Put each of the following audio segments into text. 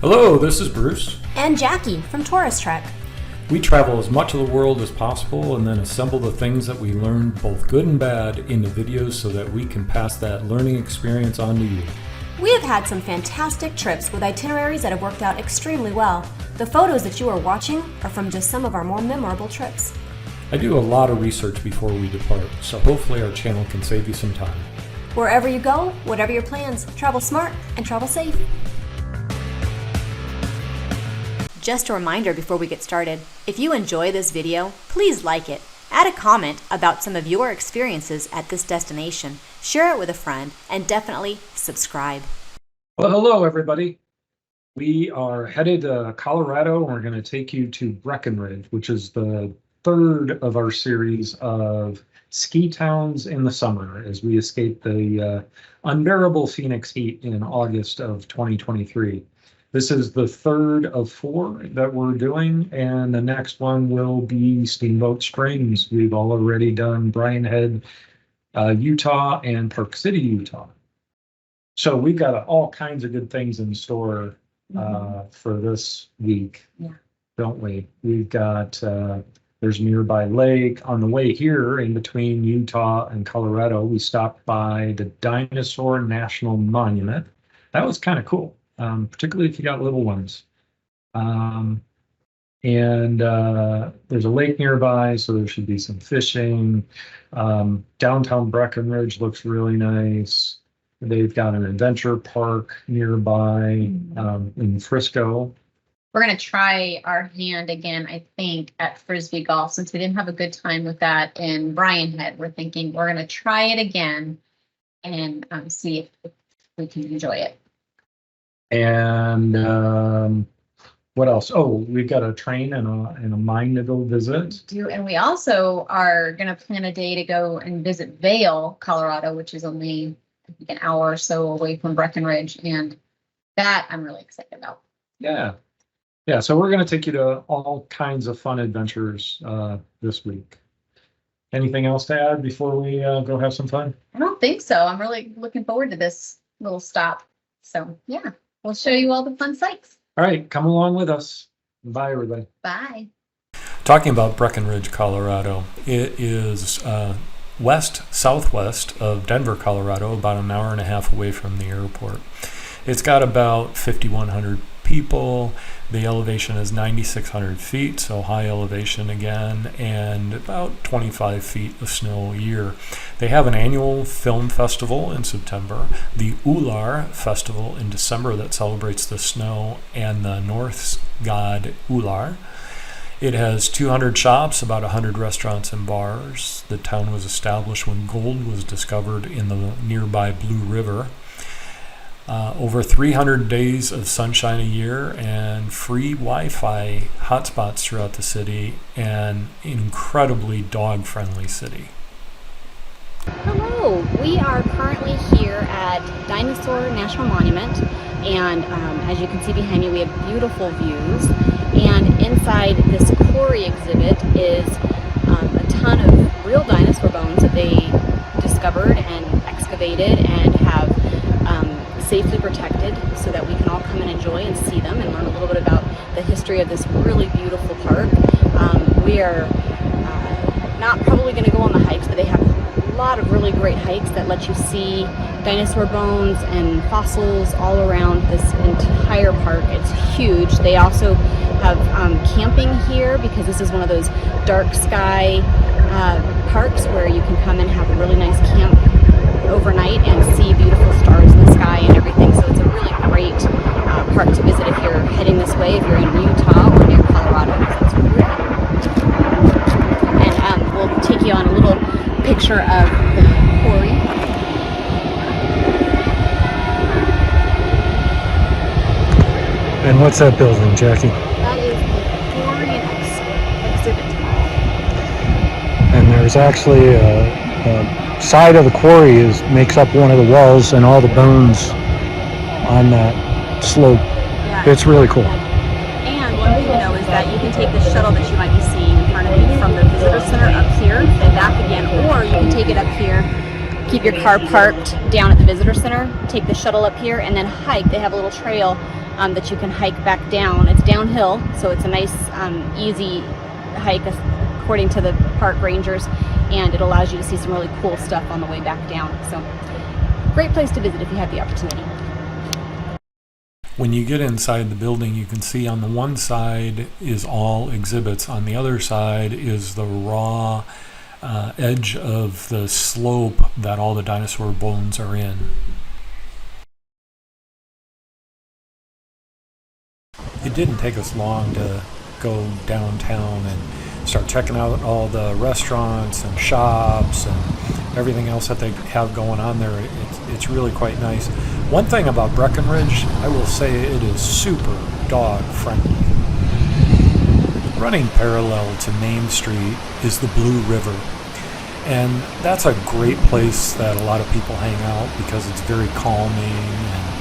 Hello, this is Bruce. And Jackie from Tourist Trek. We travel as much of the world as possible and then assemble the things that we learned, both good and bad, into videos so that we can pass that learning experience on to you. We have had some fantastic trips with itineraries that have worked out extremely well. The photos that you are watching are from just some of our more memorable trips. I do a lot of research before we depart, so hopefully our channel can save you some time. Wherever you go, whatever your plans, travel smart and travel safe. Just a reminder before we get started, if you enjoy this video, please like it. Add a comment about some of your experiences at this destination, share it with a friend, and definitely subscribe. Well, hello everybody. We are headed to Colorado and we're going to take you to Breckenridge, which is the third of our series of ski towns in the summer as we escape the unbearable Phoenix heat in August of 2023. This is the third of 4 that we're doing, and the next one will be Steamboat Springs. We've already done Bryan Head, Utah, and Park City, Utah. So we've got all kinds of good things in store for this week, don't we? We've got, there's a nearby lake. On the way here, in between Utah and Colorado, we stopped by the Dinosaur National Monument. That was kind of cool. Particularly if you got little ones. And there's a lake nearby, so there should be some fishing. Downtown Breckenridge looks really nice. They've got an adventure park nearby in Frisco. We're going to try our hand again, I think, at Frisbee Golf. Since we didn't have a good time with that in Bryan Head, we're thinking we're going to try it again and see if we can enjoy it. And what else? Oh, we've got a train and a mine to go visit. And we also are going to plan a day to go and visit Vail, Colorado, which is only I think an hour or so away from Breckenridge. And that I'm really excited about. Yeah. So we're going to take you to all kinds of fun adventures this week. Anything else to add before we go have some fun? I don't think so. I'm really looking forward to this little stop. So, yeah. We'll show you all the fun sights. All right, come along with us. Bye, everybody. Bye. Talking about Breckenridge, Colorado, it is southwest of Denver, Colorado, about an hour and a half away from the airport. It's got about 5,100 people. The elevation is 9,600 feet, so high elevation again, and about 25 feet of snow a year. They have an annual film festival in September, the Ular Festival in December that celebrates the snow and the Norse god Ular. It has 200 shops, about 100 restaurants and bars. The town was established when gold was discovered in the nearby Blue River. Over 300 days of sunshine a year and free Wi-Fi hotspots throughout the city, and incredibly dog-friendly city. Hello, we are currently here at Dinosaur National Monument, and as you can see behind me, we have beautiful views. And inside this quarry exhibit is a ton of real dinosaur bones that they discovered and excavated and have safely protected so that we can all come and enjoy and see them and learn a little bit about the history of this really beautiful park. We are not probably going to go on the hikes, but they have a lot of really great hikes that let you see dinosaur bones and fossils all around this entire park. It's huge. They also have camping here because this is one of those dark sky parks where you can come and have a really nice camp overnight and see beautiful stars in the sky and everything. So it's a really great park to visit if you're heading this way, if you're in Utah or near Colorado. And we'll take you on a little picture of the quarry. And what's that building, Jackie? That is the quarry exhibit hall. And there's actually a side of the quarry makes up one of the walls, and all the bones on that slope. Yeah. It's really cool. And one thing to know is that you can take the shuttle that you might be seeing in front of you from the visitor center up here and back again, or you can take it up here, keep your car parked down at the visitor center, take the shuttle up here, and then hike. They have a little trail that you can hike back down. It's downhill, so it's a nice easy hike according to the park rangers, and it allows you to see some really cool stuff on the way back down. So great place to visit if you have the opportunity. When you get inside the building, you can see on the one side is all exhibits. On the other side is the raw edge of the slope that all the dinosaur bones are in. It didn't take us long to go downtown and start checking out all the restaurants and shops and everything else that they have going on there. It's really quite nice. One thing about Breckenridge, I will say it is super dog friendly. Running parallel to Main Street is the Blue River. And that's a great place that a lot of people hang out because it's very calming, and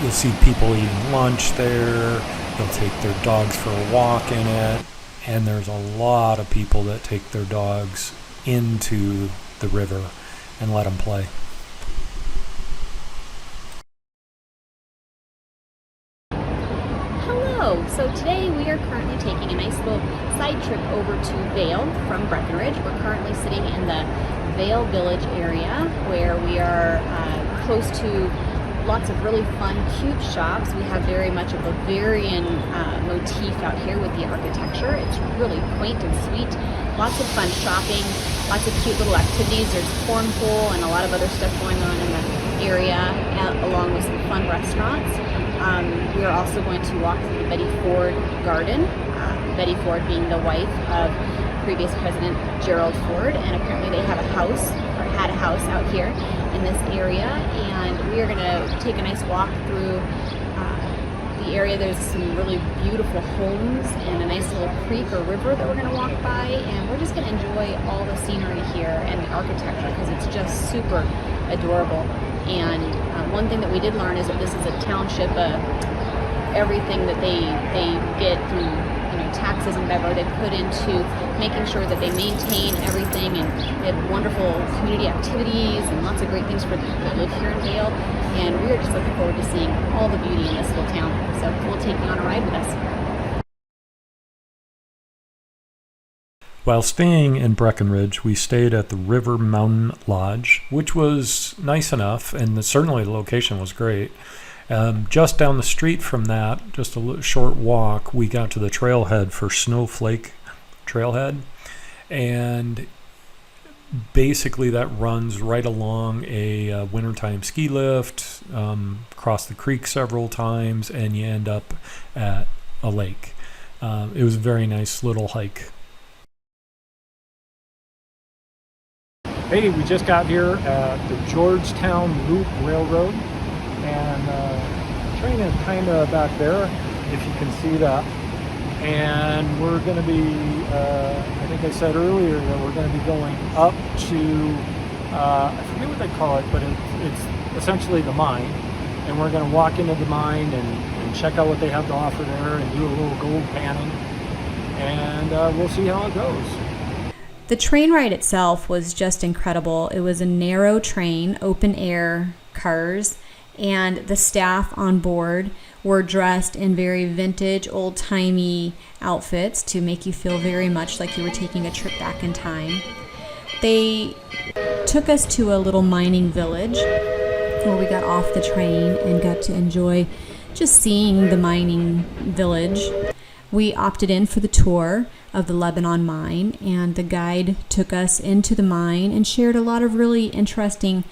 you'll see people eating lunch there. They'll take their dogs for a walk in it, and there's a lot of people that take their dogs into the river and let them play. Hello, so today we are currently taking a nice little side trip over to Vail from Breckenridge. We're currently sitting in the Vail Village area where we are close to lots of really fun, cute shops. We have very much a Bavarian motif out here with the architecture. It's really quaint and sweet. Lots of fun shopping, lots of cute little activities. There's cornhole and a lot of other stuff going on in the area, along with some fun restaurants. We are also going to walk through the Betty Ford Garden, Betty Ford being the wife of previous President Gerald Ford, and apparently they have a house, or had a house out here in this area, and we are going to take a nice walk through the area. There's some really beautiful homes and a nice little creek or river that we're going to walk by, and we're just going to enjoy all the scenery here and the architecture because it's just super adorable. And one thing that we did learn is that this is a township. Everything that they get through taxes and whatever they put into making sure that they maintain everything, and they have wonderful community activities and lots of great things for the people that live here in Vail. And we are just looking forward to seeing all the beauty in this little town. So we'll take you on a ride with us. While staying in Breckenridge, we stayed at the River Mountain Lodge, which was nice enough, and certainly the location was great. Just down the street from that, just a short walk, we got to the trailhead for Snowflake Trailhead, and basically that runs right along a wintertime ski lift, across the creek several times, and you end up at a lake. It was a very nice little hike. Hey, we just got here at the Georgetown Loop Railroad, and the train is kind of back there, if you can see that. And we're going to be, I think I said earlier that we're going to be going up to, I forget what they call it, but it's essentially the mine. And we're going to walk into the mine and check out what they have to offer there and do a little gold panning. And we'll see how it goes. The train ride itself was just incredible. It was a narrow train, open air cars, and the staff on board were dressed in very vintage, old-timey outfits to make you feel very much like you were taking a trip back in time. They took us to a little mining village where we got off the train and got to enjoy just seeing the mining village. We opted in for the tour of the Lebanon mine, and the guide took us into the mine and shared a lot of really interesting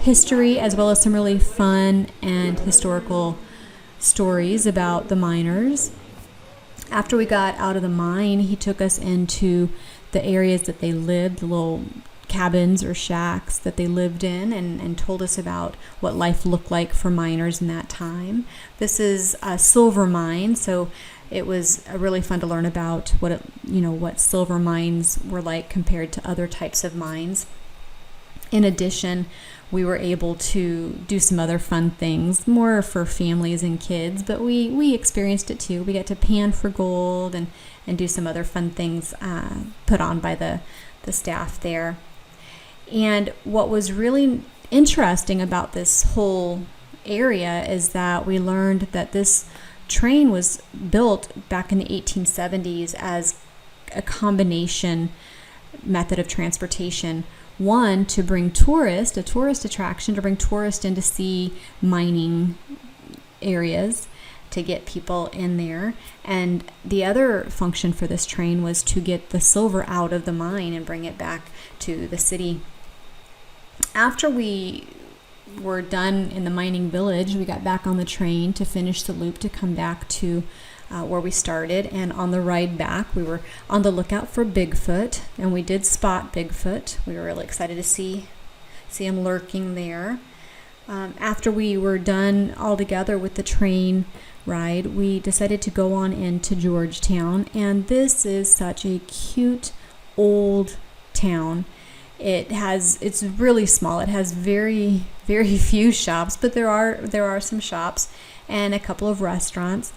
history as well as some really fun and historical stories about the miners. After we got out of the mine, he took us into the areas that they lived, the little cabins or shacks that they lived in, and told us about what life looked like for miners in that time. This is a silver mine, so it was really fun to learn about what silver mines were like compared to other types of mines. In addition, we were able to do some other fun things, more for families and kids, but we experienced it too. We got to pan for gold and do some other fun things put on by the staff there. And what was really interesting about this whole area is that we learned that this train was built back in the 1870s as a combination method of transportation. One, to bring tourists, a tourist attraction, to bring tourists in to see mining areas, to get people in there. And the other function for this train was to get the silver out of the mine and bring it back to the city. After we were done in the mining village, we got back on the train to finish the loop to come back to where we started. And on the ride back, we were on the lookout for Bigfoot, and we did spot Bigfoot. We were really excited to see him lurking there. After we were done all together with the train ride, we decided to go on into Georgetown, and this is such a cute old town. It's really small. It has very, very few shops, but there are some shops and a couple of restaurants.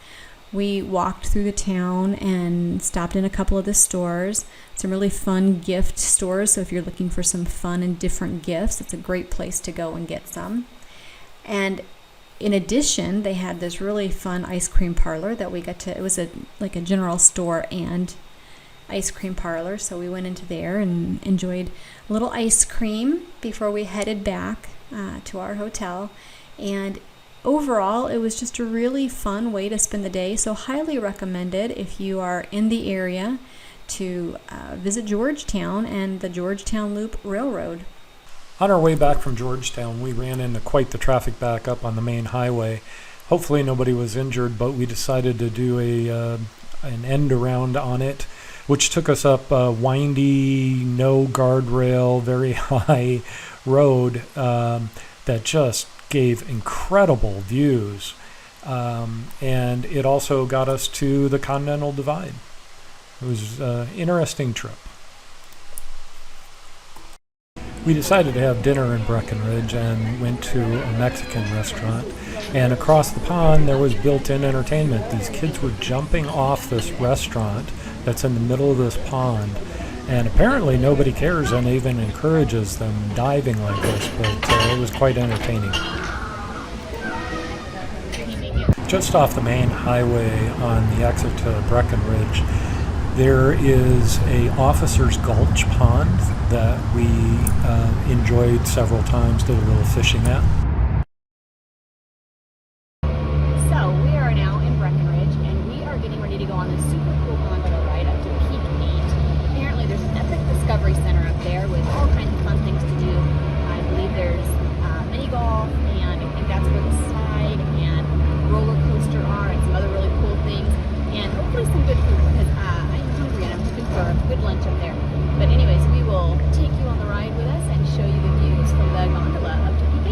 We walked through the town and stopped in a couple of the stores, some really fun gift stores. So if you're looking for some fun and different gifts, it's a great place to go and get some. And in addition, they had this really fun ice cream parlor that we got to, it was like a general store and ice cream parlor. So we went into there and enjoyed a little ice cream before we headed back to our hotel. And overall, it was just a really fun way to spend the day. So highly recommended if you are in the area to visit Georgetown and the Georgetown Loop Railroad. On our way back from Georgetown, we ran into quite the traffic backup on the main highway. Hopefully nobody was injured, but we decided to do an end around on it, which took us up a windy, no guardrail, very high road that just gave incredible views. And it also got us to the Continental Divide. It was an interesting trip. We decided to have dinner in Breckenridge and went to a Mexican restaurant. And across the pond, there was built-in entertainment. These kids were jumping off this restaurant that's in the middle of this pond. And apparently nobody cares and even encourages them diving like this, but it was quite entertaining. Just off the main highway on the exit to Breckenridge, there is a Officer's Gulch pond that we enjoyed several times, did a little fishing at. So we are now in Breckenridge, and we are getting ready to go on this super cool gondola ride up to Peak 8. Apparently there's an epic discovery center up there with all kinds of fun things to do. I believe there's mini golf, and I think that's where the slide and roller coaster are, and some other really cool things, and hopefully some good food, because I'm hungry and I'm looking for a good lunch up there. But anyways, we will take you on the ride with us and show you the views from the gondola up to Peak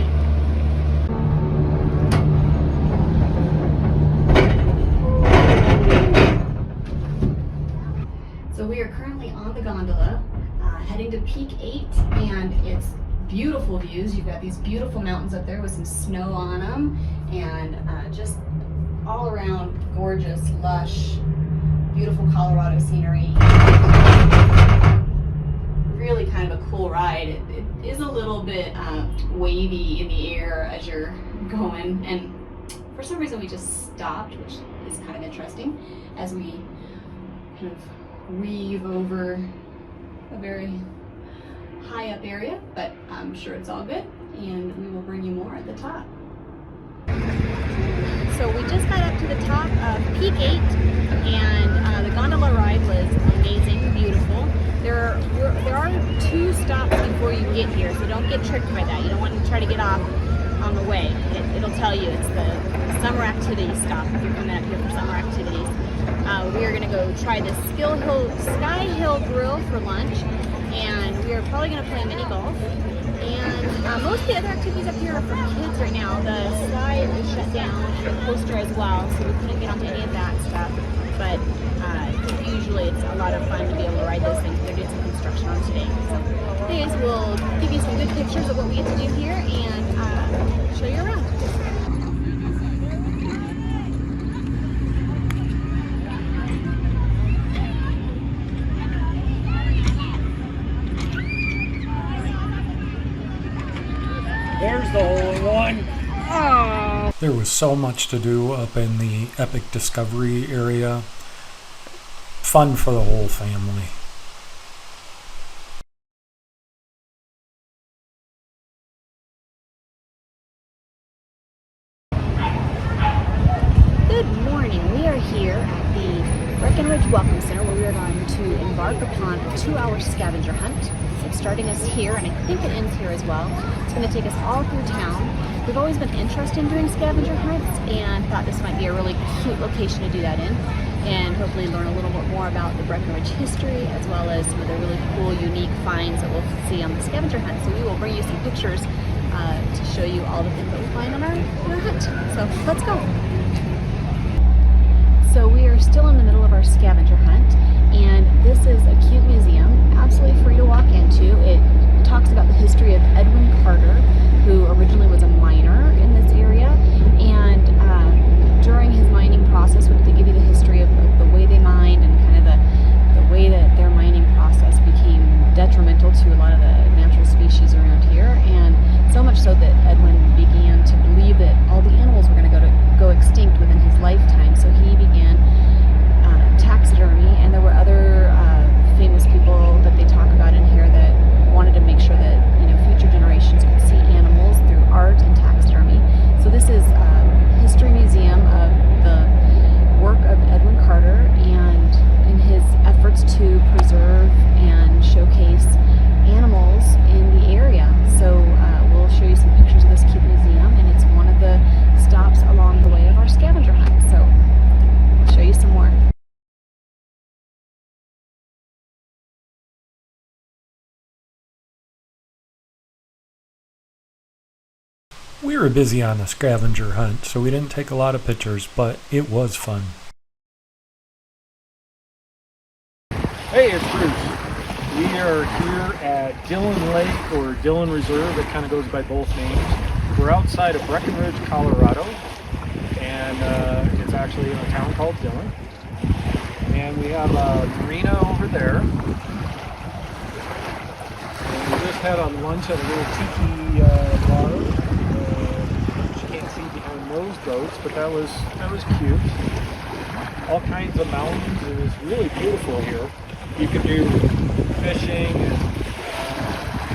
8. So we are currently on the gondola, heading to Peak 8, and it's beautiful views. You've got these beautiful mountains up there with some snow on them, and just all around gorgeous, lush, beautiful Colorado scenery. Really kind of a cool ride. It is a little bit wavy in the air as you're going, and for some reason we just stopped, which is kind of interesting, as we kind of weave over a very high up area, but I'm sure it's all good, and we will bring you more at the top. So we just got up to the top of Peak 8, and the gondola ride was amazing, beautiful. There are 2 stops before you get here, so don't get tricked by that. You don't want to try to get off on the way. It'll tell you it's the summer activity stop if you're coming up here for summer activities. We are going to go try the Sky Hill Grill for lunch, and we are probably going to play mini golf. And most of the other activities up here are for kids right now. The slide is shut down, and the coaster as well, so we couldn't get onto any of that stuff. But usually it's a lot of fun to be able to ride those things. They're doing some construction on today. So anyways, we'll give you some good pictures of what we get to do here and show you around. There's the hole in one. Oh! There was so much to do up in the Epic Discovery area. Fun for the whole family. Good morning. We are here at the Breckenridge Welcome Center where we are going to embark upon a 2-hour scavenger hunt. It's starting us here, and I think it ends here as well. It's going to take us all through town. We've always been interested in doing scavenger hunts and thought this might be a really cute location to do that in, and hopefully learn a little bit more about the Breckenridge history as well as some of the really cool, unique finds that we'll see on the scavenger hunt. So we will bring you some pictures to show you all the things that we find on our hunt. So let's go. So we are still in the middle of our scavenger hunt, and this is a cute museum, absolutely free to walk into. It talks about the history of Edwin Carter, who originally was a miner in this area, and during his mining process, they give you the history of the way they mined and kind of the way that their mining process became detrimental to a lot of the natural species around here, and so much so that Edwin began to believe that all the animals were going to go extinct within his lifetime. So he began taxidermy, and there were other famous people that they talk about in here that wanted to make sure that future generations could see animals through art and taxidermy. So this is a history museum of the work of Edwin Carter and in his efforts to preserve and showcase animals in the area. So we'll show you some pictures of this cute museum, and it's one of the stops along the way of our scavenger hunt. So I'll show you some more. We were busy on the scavenger hunt, so we didn't take a lot of pictures, but it was fun. Hey, it's Bruce. We are here at Dillon Lake or Dillon Reserve. It kind of goes by both names. We're outside of Breckenridge, Colorado, and it's actually in a town called Dillon. And we have a marina over there. And we just had on lunch at a little tiki bar. You can't see behind those boats, but that was cute. All kinds of mountains. It was really beautiful here. You can do fishing, and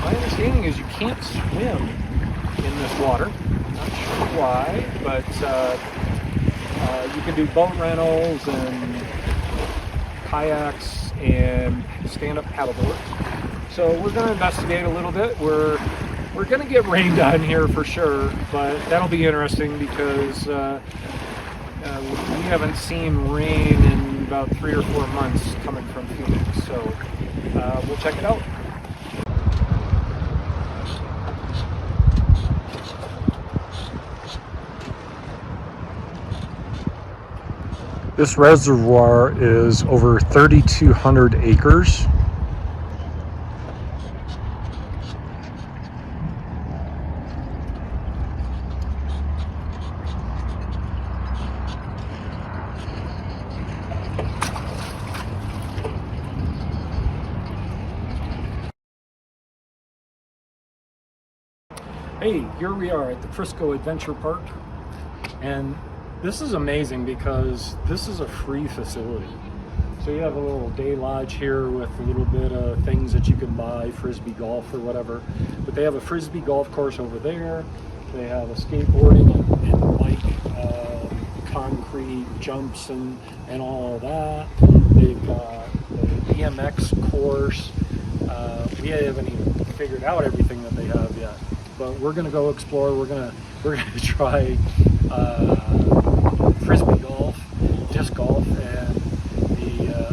my understanding is you can't swim in this water. Not sure why, but you can do boat rentals and kayaks and stand-up paddleboards. So we're going to investigate a little bit. We're going to get rained on here for sure, but that'll be interesting because we haven't seen rain in about 3 or 4 months coming from Phoenix, so we'll check it out. This reservoir is over 3,200 acres. Hey, here we are at the Frisco Adventure Park, and this is amazing because this is a free facility. So you have a little day lodge here with a little bit of things that you can buy, frisbee golf or whatever, but they have a frisbee golf course over there. They have a skateboarding and bike concrete jumps and all of that. They've got the BMX course. We haven't even figured out everything that they have yet. But we're gonna go explore. We're gonna try frisbee golf, disc golf, and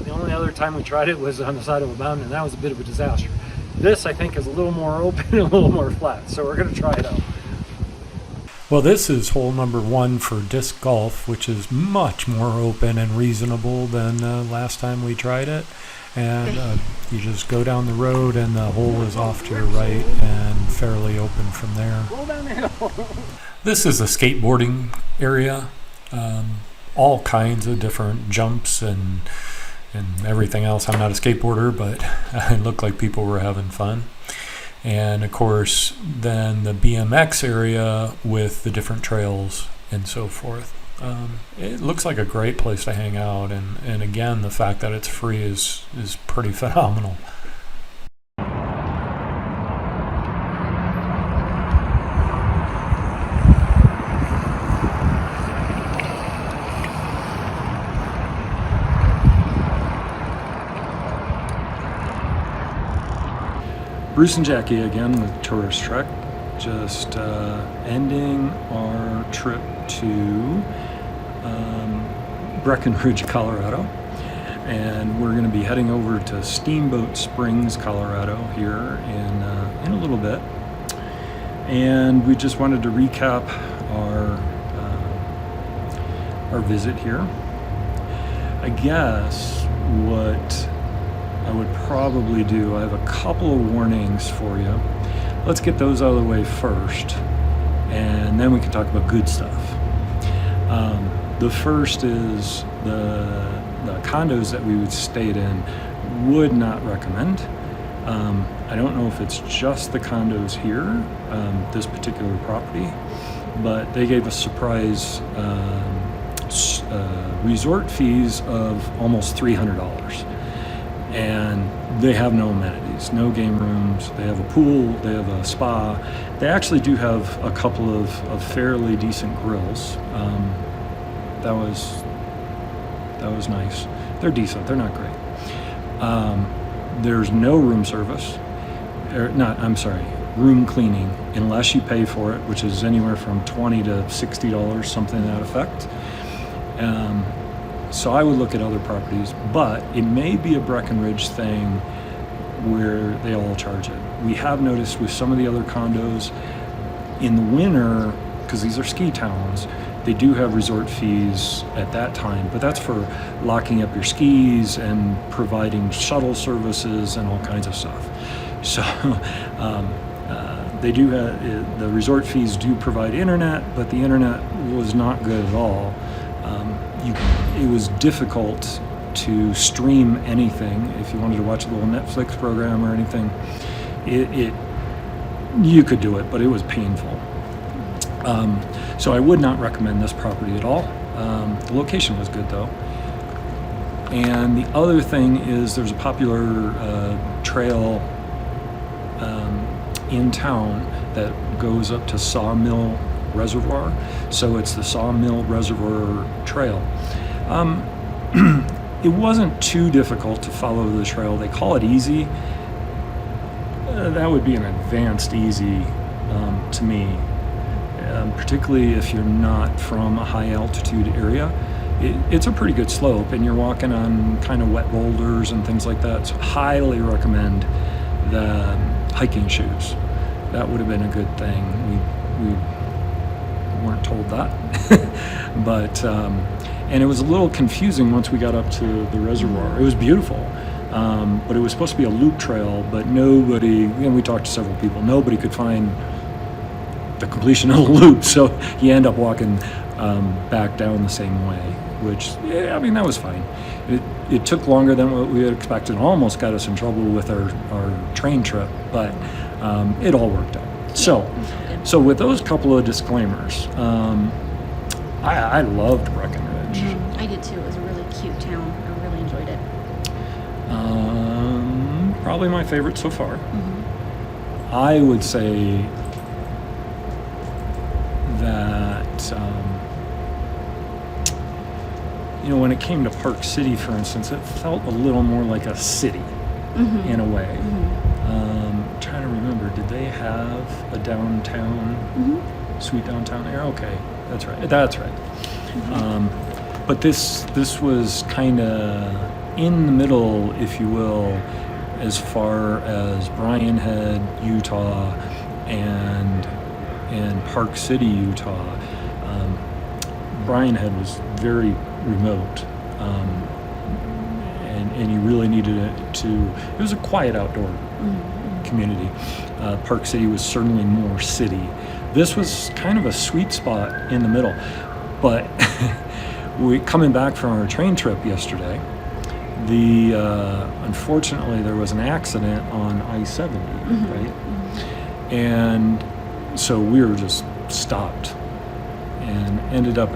the only other time we tried it was on the side of a mountain, and that was a bit of a disaster. This, I think, is a little more open and a little more flat, so we're gonna try it out. Well, this is hole number 1 for disc golf, which is much more open and reasonable than last time we tried it. And you just go down the road and the hole is off to your right and fairly open from there. This is a skateboarding area. All kinds of different jumps and everything else. I'm not a skateboarder, but it looked like people were having fun. And of course, then the BMX area with the different trails and so forth. It looks like a great place to hang out, and again, the fact that it's free is pretty phenomenal. Bruce and Jackie again with Tourist Trek, just ending our trip to Breckenridge, Colorado, and we're going to be heading over to Steamboat Springs, Colorado here in a little bit. And we just wanted to recap our visit here. I guess what I would probably do, I have a couple of warnings for you. Let's get those out of the way first, and then we can talk about good stuff. The first is the condos that we stayed in, would not recommend. I don't know if it's just the condos here, this particular property, but they gave us surprise resort fees of almost $300. And they have no amenities, no game rooms. They have a pool, they have a spa. They actually do have a couple of fairly decent grills. That was nice. They're decent, they're not great. There's no room service, room cleaning, unless you pay for it, which is anywhere from $20 to $60, something to that effect. So I would look at other properties, but it may be a Breckenridge thing where they all charge it. We have noticed with some of the other condos in the winter, because these are ski towns, they do have resort fees at that time, but that's for locking up your skis and providing shuttle services and all kinds of stuff. So they do have, the resort fees do provide internet, but the internet was not good at all. It was difficult to stream anything. If you wanted to watch a little Netflix program or anything, you could do it, but it was painful. So I would not recommend this property at all. The location was good though. And the other thing is there's a popular trail in town that goes up to Sawmill Reservoir. So it's the Sawmill Reservoir Trail. It wasn't too difficult to follow the trail. They call it easy. That would be an advanced easy to me, particularly if you're not from a high altitude area. It's a pretty good slope, and you're walking on kind of wet boulders and things like that. So highly recommend the hiking shoes. That would have been a good thing. We weren't told that, but and it was a little confusing once we got up to the reservoir. It was beautiful, but it was supposed to be a loop trail, but nobody, and we talked to several people, nobody could find the completion of the loop, so you end up walking back down the same way, which, yeah, I mean, that was fine. It took longer than what we had expected, and almost got us in trouble with our train trip, but it all worked out. So with those couple of disclaimers, I loved Breckenridge. I did too. It was a really cute town. I really enjoyed it. Probably my favorite so far. I would say that when it came to Park City, for instance, it felt a little more like a city in a way. I'm trying to remember, did they have a downtown, sweet downtown area? Okay, that's right. But this was kind of in the middle, if you will, as far as Bryan Head, Utah, and Park City, Utah. Bryan Head was very remote, and you really needed it was a quiet outdoor community. Park City was certainly more city. This was kind of a sweet spot in the middle, but coming back from our train trip yesterday, unfortunately there was an accident on I-70, right? And so we were just stopped, and ended up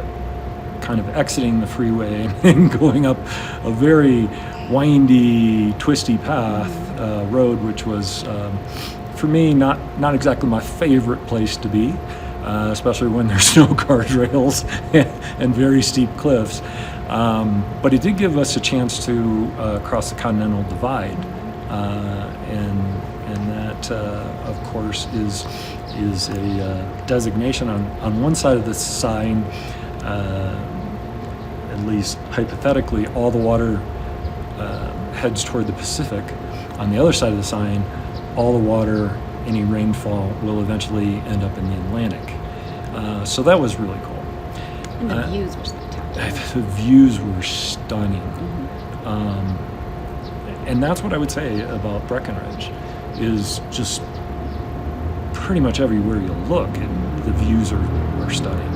kind of exiting the freeway and going up a very windy, twisty path, road, which was, for me, not exactly my favorite place to be, especially when there's no guardrails and very steep cliffs. But it did give us a chance to cross the Continental Divide, and that, of course, is a designation on one side of the sign. At least hypothetically, all the water heads toward the Pacific. On the other side of the sign, all the water, any rainfall, will eventually end up in the Atlantic. So that was really cool. And the views were spectacular. The views were stunning. Mm-hmm. And that's what I would say about Breckenridge, is just pretty much everywhere you look, the views are stunning.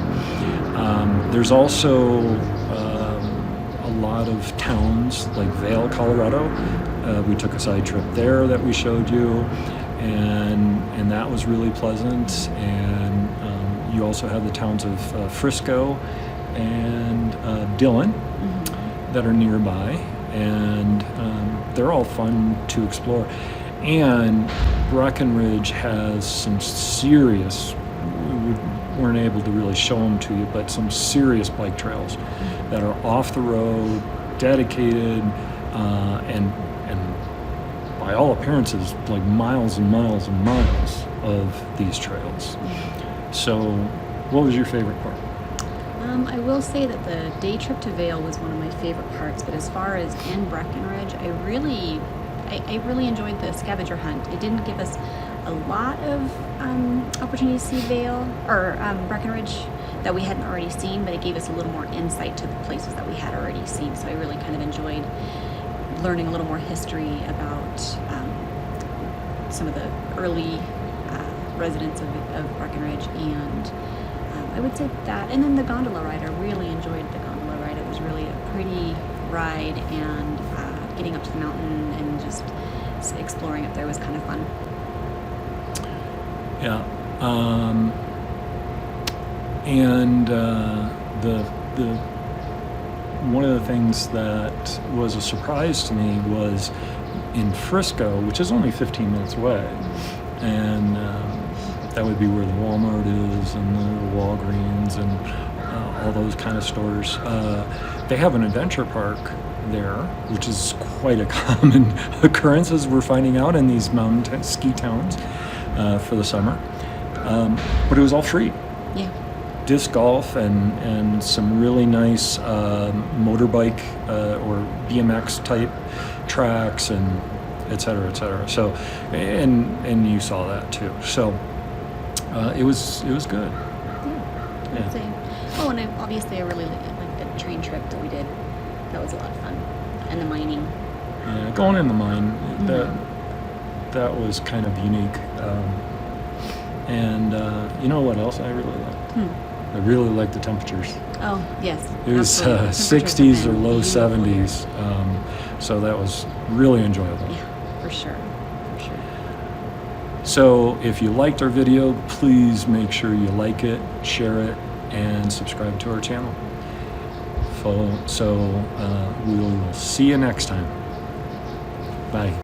There's also a lot of towns like Vail, Colorado. We took a side trip there that we showed you, and that was really pleasant. And you also have the towns of Frisco and Dillon that are nearby, and they're all fun to explore. And Breckenridge has some serious, we weren't able to really show them to you, but some serious bike trails that are off the road, dedicated, and by all appearances, like miles and miles and miles of these trails. So, what was your favorite part? I will say that the day trip to Vail was one of my favorite parts, but as far as in Breckenridge, I really enjoyed the scavenger hunt. It didn't give us a lot of opportunity to see Vail or Breckenridge that we hadn't already seen, but it gave us a little more insight to the places that we had already seen. So I really kind of enjoyed learning a little more history about some of the early residents of Breckenridge, and I would say that. And then the gondola ride, I really enjoyed the gondola ride. It was really a pretty ride, and getting up to the mountain and just exploring up there was kind of fun. Yeah, and the one of the things that was a surprise to me was in Frisco, which is only 15 minutes away, and that would be where the Walmart is and the Walgreens and all those kind of stores. They have an adventure park there, which is quite a common occurrence, as we're finding out in these mountain ski towns for the summer. But it was all free. Yeah. Disc golf and some really nice motorbike or BMX type tracks, and et cetera, et cetera. So, and you saw that too. So it was good. Yeah. I'd say. Oh, and obviously I really liked the train trip that we did. That was a lot of fun, and the mining. Yeah, going in the mine, that was kind of unique. And you know what else I really liked? I really liked the temperatures. Oh, yes. It was absolutely. 60s or low 70s, so that was really enjoyable. Yeah, for sure. So if you liked our video, please make sure you like it, share it, and subscribe to our channel. So we will see you next time. Bye.